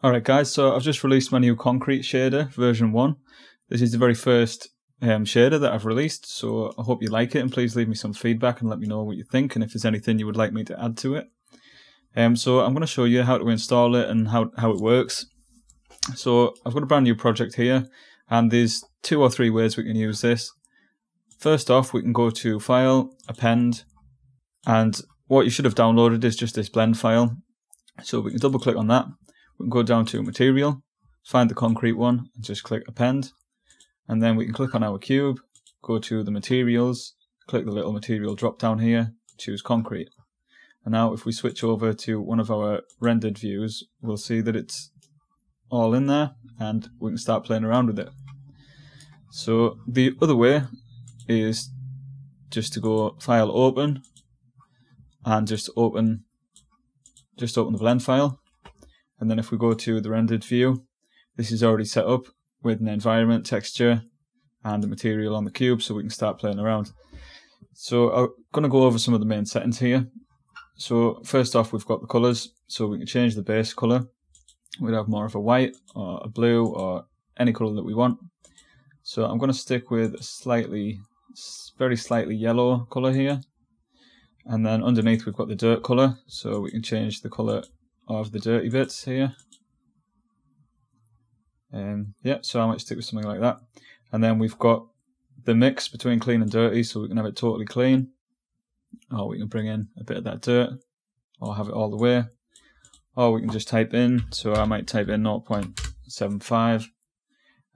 Alright guys, so I've just released my new concrete shader, version 1. This is the very first shader that I've released, so I hope you like it, and please leave me some feedback and let me know what you think and if there's anything you would like me to add to it. So I'm going to show you how to install it and how it works. So I've got a brand new project here, and there's 2 or 3 ways we can use this. First off, we can go to File, Append, and what you should have downloaded is just this blend file. So we can double click on that. We can go down to Material, find the concrete one, and just click Append. And then we can click on our cube, go to the Materials, click the little material drop down here, choose Concrete. And now if we switch over to one of our rendered views, we'll see that it's all in there, and we can start playing around with it. So the other way is just to go File, Open, and just open the blend file. And then if we go to the rendered view, this is already set up with an environment, texture, and the material on the cube, so we can start playing around. So I'm going to go over some of the main settings here. So first off, we've got the colours, so we can change the base colour. We'd have more of a white or a blue or any colour that we want. So I'm going to stick with a very slightly yellow colour here. And then underneath we've got the dirt colour, so we can change the colour of the dirty bits here. Yeah, so I might stick with something like that. And then we've got the mix between clean and dirty, so we can have it totally clean, or we can bring in a bit of that dirt, or have it all the way, or we can just type in, so I might type in 0.75.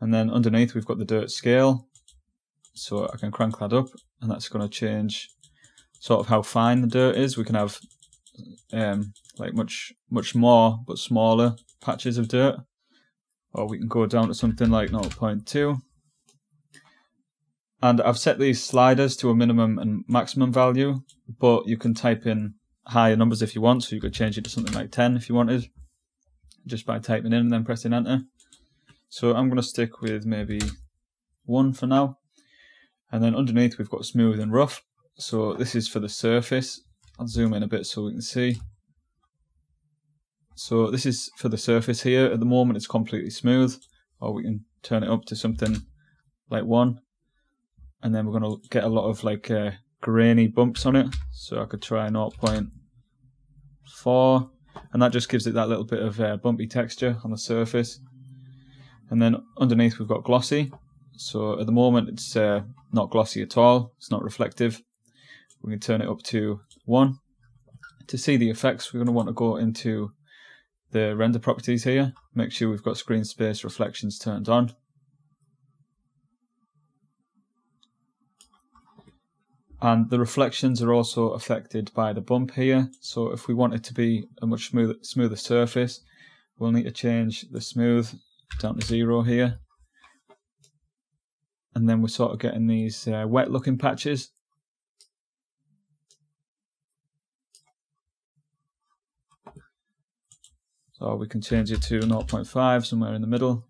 And then underneath we've got the dirt scale, so I can crank that up, and that's going to change sort of how fine the dirt is. We can have like much more but smaller patches of dirt, or we can go down to something like 0.2. And I've set these sliders to a minimum and maximum value, but you can type in higher numbers if you want, so you could change it to something like 10 if you wanted, just by typing in and then pressing enter. So I'm going to stick with maybe 1 for now. And then underneath we've got smooth and rough. So this is for the surface. I'll zoom in a bit so we can see. So this is for the surface here. At the moment it's completely smooth, or we can turn it up to something like 1. And then we're going to get a lot of like grainy bumps on it. So I could try 0.4, and that just gives it that little bit of bumpy texture on the surface. And then underneath we've got glossy. So at the moment it's not glossy at all. It's not reflective. We can turn it up to 1. To see the effects, we're going to want to go into the render properties here. Make sure we've got screen space reflections turned on. And the reflections are also affected by the bump here. So if we want it to be a much smoother surface, we'll need to change the smooth down to 0 here. And then we're sort of getting these wet looking patches. So we can change it to 0.5, somewhere in the middle.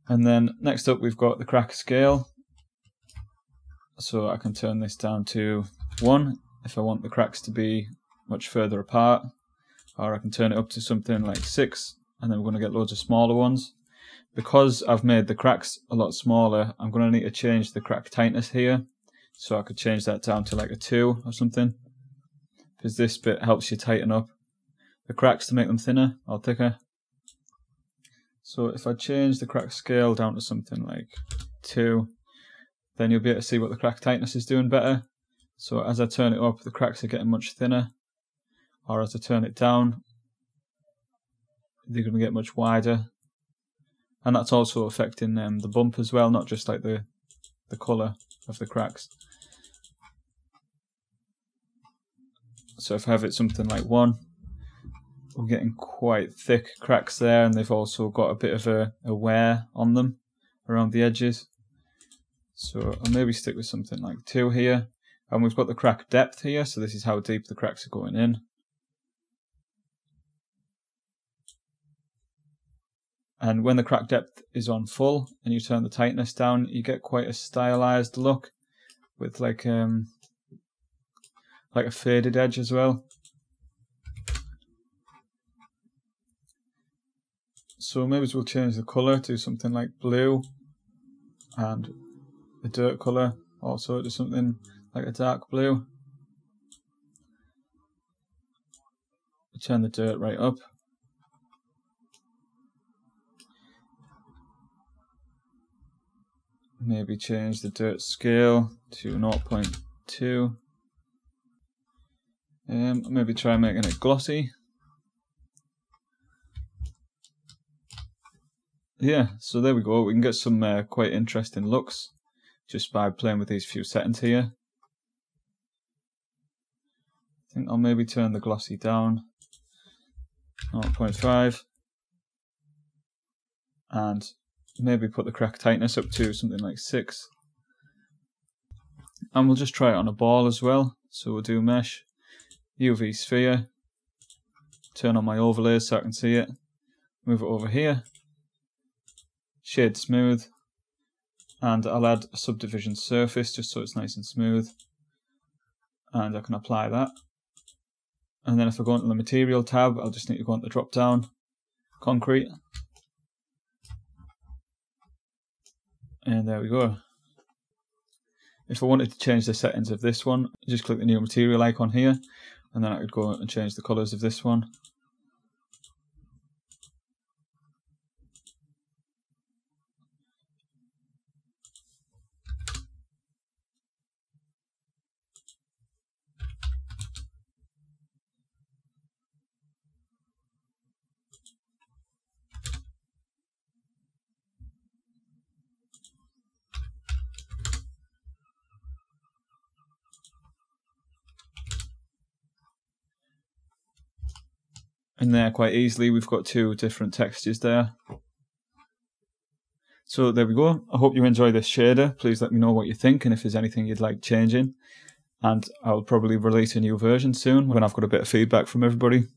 And then next up we've got the crack scale. So I can turn this down to 1 if I want the cracks to be much further apart. Or I can turn it up to something like 6, and then we're going to get loads of smaller ones. Because I've made the cracks a lot smaller, I'm going to need to change the crack tightness here. So I could change that down to like a 2 or something, because this bit helps you tighten up the cracks to make them thinner or thicker. So if I change the crack scale down to something like 2, then you'll be able to see what the crack tightness is doing better. So as I turn it up, the cracks are getting much thinner, or as I turn it down, they're going to get much wider. And that's also affecting the bump as well, not just like the colour of the cracks. So if I have it something like 1, we're getting quite thick cracks there, and they've also got a bit of a wear on them around the edges. So I'll maybe stick with something like 2 here. And we've got the crack depth here, so this is how deep the cracks are going in. And when the crack depth is on full and you turn the tightness down, you get quite a stylized look with like a faded edge as well. So maybe we'll change the colour to something like blue, and the dirt colour also to something like a dark blue. Turn the dirt right up. Maybe change the dirt scale to 0.2. Maybe try making it glossy. Yeah, so there we go. We can get some quite interesting looks just by playing with these few settings here. I think I'll maybe turn the glossy down 0.5 and maybe put the crack tightness up to something like 6. And we'll just try it on a ball as well. So we'll do mesh, UV sphere, turn on my overlays so I can see it, move it over here, shade smooth, and I'll add a subdivision surface just so it's nice and smooth, and I can apply that. And then if I go into the material tab, I'll just need to go into the drop down, concrete, and there we go. If I wanted to change the settings of this one, just click the new material icon here, and then I could go and change the colours of this one. And there, quite easily, we've got 2 different textures there. So there we go. I hope you enjoy this shader. Please let me know what you think and if there's anything you'd like changing. And I'll probably release a new version soon when I've got a bit of feedback from everybody.